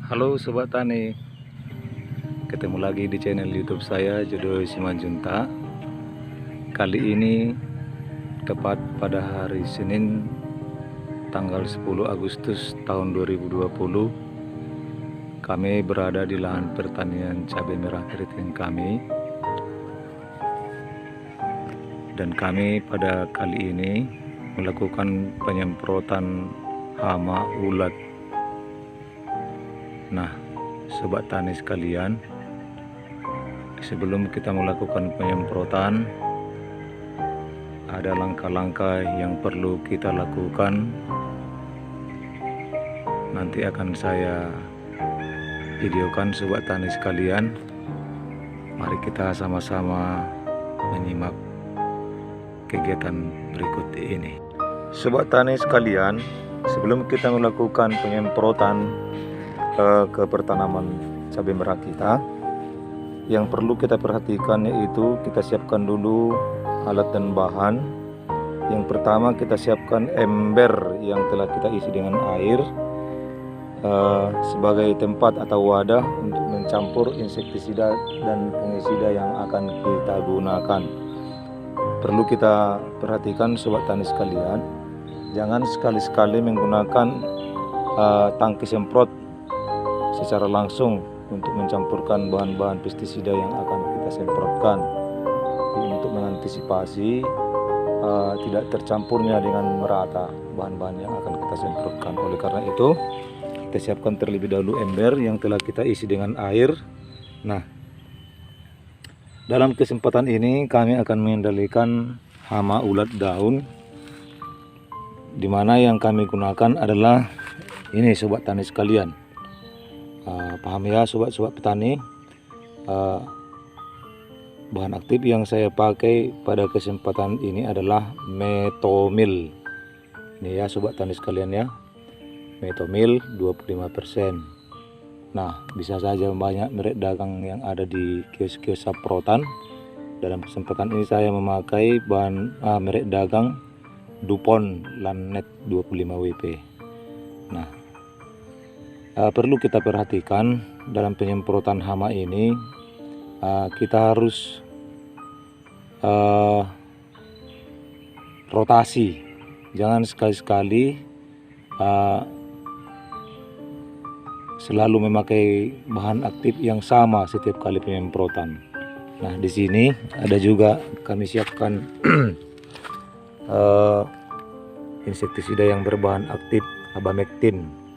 Halo Sobat Tani, ketemu lagi di channel YouTube saya Jodoh Simanjuntak. Kali ini tepat pada hari Senin tanggal 10 Agustus tahun 2020, kami berada di lahan pertanian cabai merah keriting kami. Dan kami pada kali ini melakukan penyemprotan hama ulat. Nah, Sobat Tani sekalian, sebelum kita melakukan penyemprotan, ada langkah-langkah yang perlu kita lakukan. Nanti akan saya videokan Sobat Tani sekalian. Mari kita sama-sama menyimak kegiatan berikut ini. Sobat Tani sekalian, sebelum kita melakukan penyemprotan ke pertanaman cabai merah kita, yang perlu kita perhatikan yaitu kita siapkan dulu alat dan bahan. Yang pertama, kita siapkan ember yang telah kita isi dengan air sebagai tempat atau wadah untuk mencampur insektisida dan fungisida yang akan kita gunakan. Perlu kita perhatikan Sobat Tani sekalian, jangan sekali-sekali menggunakan tangki semprot secara langsung untuk mencampurkan bahan-bahan pestisida yang akan kita semprotkan, untuk mengantisipasi tidak tercampurnya dengan merata bahan-bahan yang akan kita semprotkan. Oleh karena itu, kita siapkan terlebih dahulu ember yang telah kita isi dengan air. Nah, dalam kesempatan ini kami akan mengendalikan hama ulat daun, dimana yang kami gunakan adalah ini Sobat Tani sekalian. Paham ya sobat-sobat petani, bahan aktif yang saya pakai pada kesempatan ini adalah metomil. Ini ya Sobat Tani sekalian ya, metomil 25%. Nah, bisa saja banyak merek dagang yang ada di kios-kios saprotan. Dalam kesempatan ini saya memakai bahan merek dagang DuPont Lancet 25 WP. Nah, perlu kita perhatikan dalam penyemprotan hama ini, kita harus rotasi. Jangan sekali-sekali selalu memakai bahan aktif yang sama setiap kali penyemprotan. Nah, di sini ada juga kami siapkan insektisida yang berbahan aktif abamectin.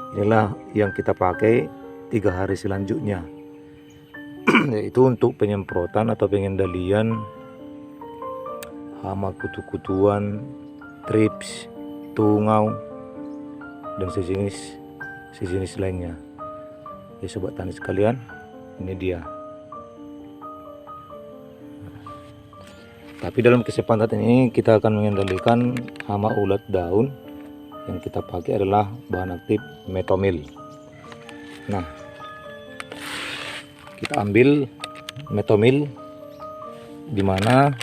Inilah yang kita pakai 3 hari selanjutnya, yaitu untuk penyemprotan atau pengendalian hama kutu-kutuan, trips, tungau, dan sejenis lainnya. Ya Sobat Tani sekalian, ini dia. Tapi dalam kesempatan ini kita akan mengendalikan hama ulat daun. Yang kita pakai adalah bahan aktif metomil. Nah, kita ambil metomil, dimana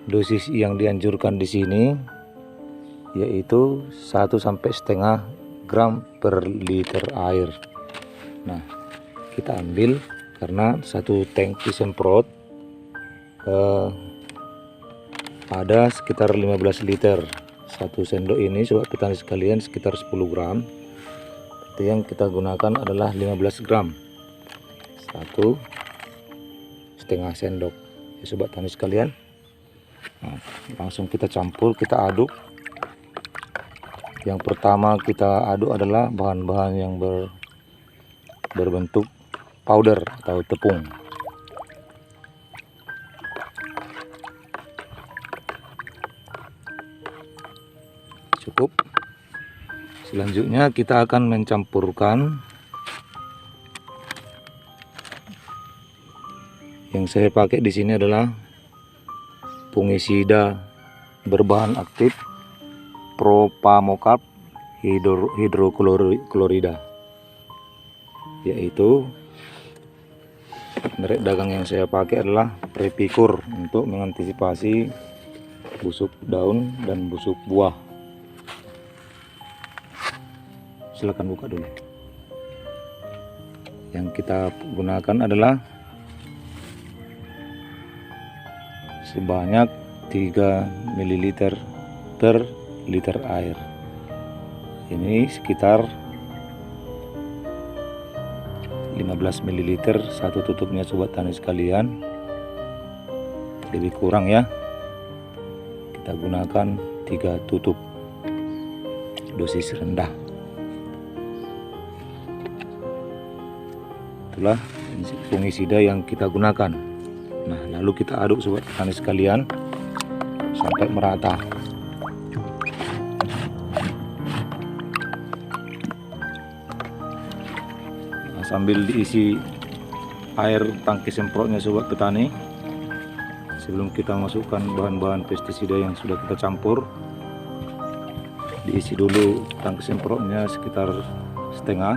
dosis yang dianjurkan di sini yaitu 1,5 gram per liter air. Nah, kita ambil karena satu tangki semprot ada sekitar 15 liter. Satu sendok ini Sobat petani sekalian sekitar 10 gram. Berarti yang kita gunakan adalah 15 gram. 1,5 sendok ya Sobat Tani sekalian. Nah, langsung kita campur, kita aduk. Yang pertama kita aduk adalah bahan-bahan yang berbentuk powder atau tepung. Cukup. Selanjutnya kita akan mencampurkan yang saya pakai di sini adalah fungisida berbahan aktif Propamocarp hidroklorida, yaitu merek dagang yang saya pakai adalah Prepicur, untuk mengantisipasi busuk daun dan busuk buah. Silakan buka dulu. Yang kita gunakan adalah sebanyak 3 ml per liter air. Ini sekitar 15 ml satu tutupnya sobat tani sekalian. Lebih kurang ya, kita gunakan 3 tutup dosis rendah. Itulah fungisida yang kita gunakan. Nah, lalu kita aduk sobat tani sekalian sampai merata. Nah, sambil diisi air tangki semprotnya sobat petani, sebelum kita masukkan bahan-bahan pestisida yang sudah kita campur, diisi dulu tangki semprotnya sekitar setengah.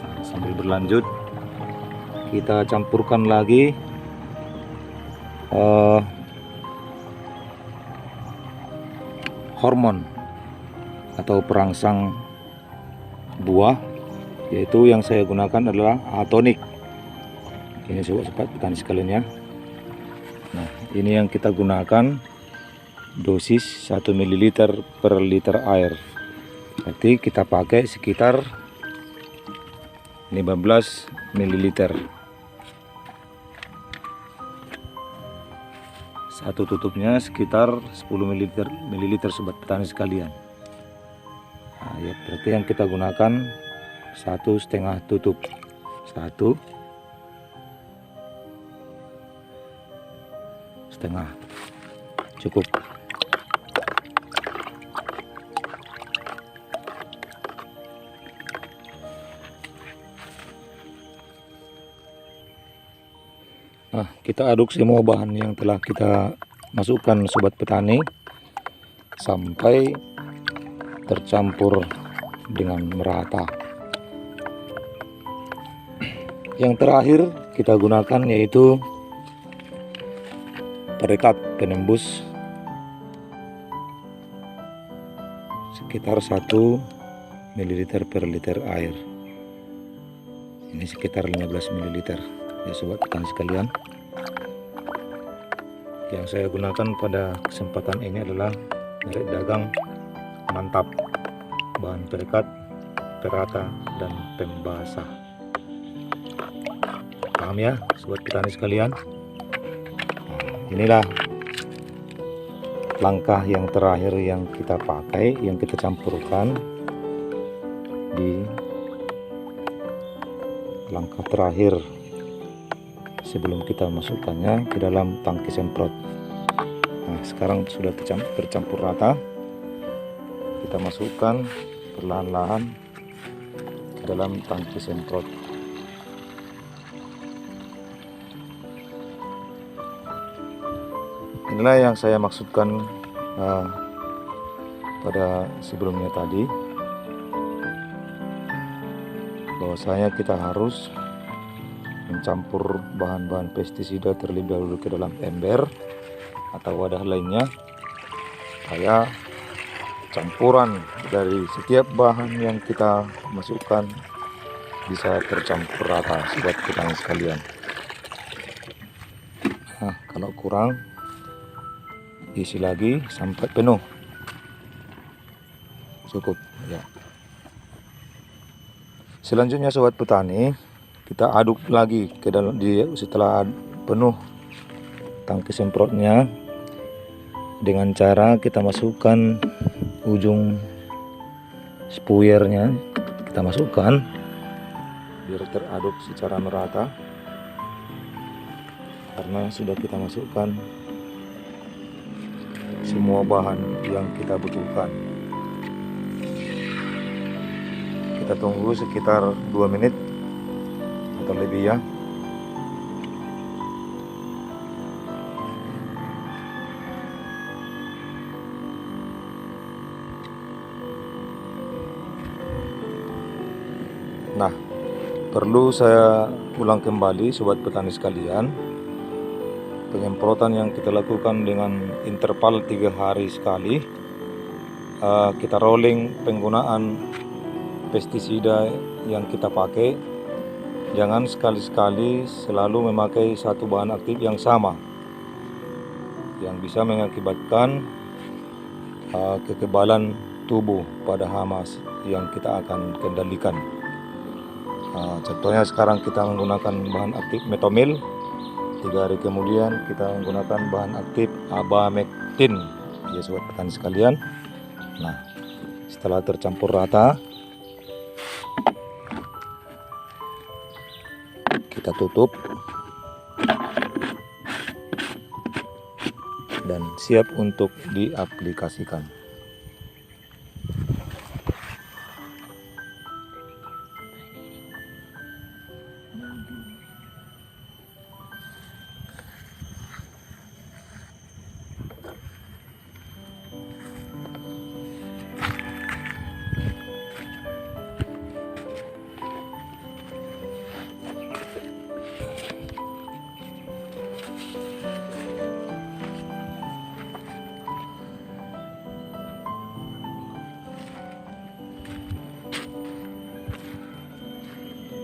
Nah, sambil berlanjut kita campurkan lagi hormon atau perangsang buah, yaitu yang saya gunakan adalah Atonik. Ini sobat petani sekalian ya. Nah, ini yang kita gunakan dosis 1 ml per liter air. Berarti kita pakai sekitar 15 ml. Satu tutupnya sekitar 10 ml sobat petani sekalian. Nah, ya, berarti yang kita gunakan 1,5 tutup. 1,5 cukup. Nah, kita aduk semua bahan yang telah kita masukkan sobat petani sampai tercampur dengan merata. Yang terakhir kita gunakan yaitu perekat penembus sekitar 1 ml per liter air. Ini sekitar 15 ml ya sobat petani sekalian. Yang saya gunakan pada kesempatan ini adalah merek dagang Mantap, bahan perekat, perata, dan pembasah. Paham ya sobat petani sekalian? Inilah langkah yang terakhir yang kita pakai, yang kita campurkan di langkah terakhir sebelum kita masukkannya ke dalam tangki semprot. Nah, sekarang sudah tercampur rata, kita masukkan perlahan-lahan ke dalam tangki semprot. Inilah yang saya maksudkan pada sebelumnya tadi, bahwasanya kita harus mencampur bahan-bahan pestisida terlebih dahulu ke dalam ember atau wadah lainnya, supaya campuran dari setiap bahan yang kita masukkan bisa tercampur rata sobat petani sekalian. Nah, kalau kurang isi lagi sampai penuh, cukup ya. Selanjutnya sobat petani, kita aduk lagi ke dalam setelah penuh tangki semprotnya dengan cara kita masukkan ujung spuyernya, kita masukkan biar teraduk secara merata, karena sudah kita masukkan semua bahan yang kita butuhkan. Kita tunggu sekitar 2 menit atau lebih ya. Nah, perlu saya ulang kembali sobat petani sekalian, penyemprotan yang kita lakukan dengan interval 3 hari sekali. Kita rolling penggunaan pestisida yang kita pakai, jangan sekali-sekali selalu memakai satu bahan aktif yang sama, yang bisa mengakibatkan kekebalan tubuh pada hama yang kita akan kendalikan. Contohnya sekarang kita menggunakan bahan aktif metomil, 3 hari kemudian kita menggunakan bahan aktif abamectin, ya sobat petani sekalian. Nah, setelah tercampur rata, kita tutup dan siap untuk diaplikasikan.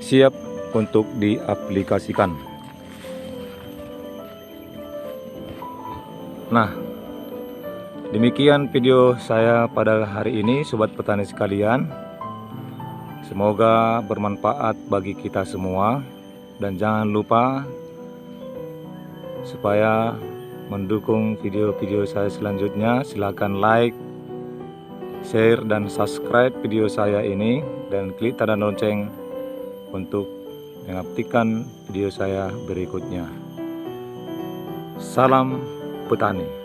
Siap untuk diaplikasikan. Nah, demikian video saya pada hari ini, sobat petani sekalian. Semoga bermanfaat bagi kita semua, dan jangan lupa supaya mendukung video-video saya selanjutnya, silakan like, share, dan subscribe video saya ini, dan klik tanda lonceng untuk mengupdatekan video saya berikutnya. Salam petani.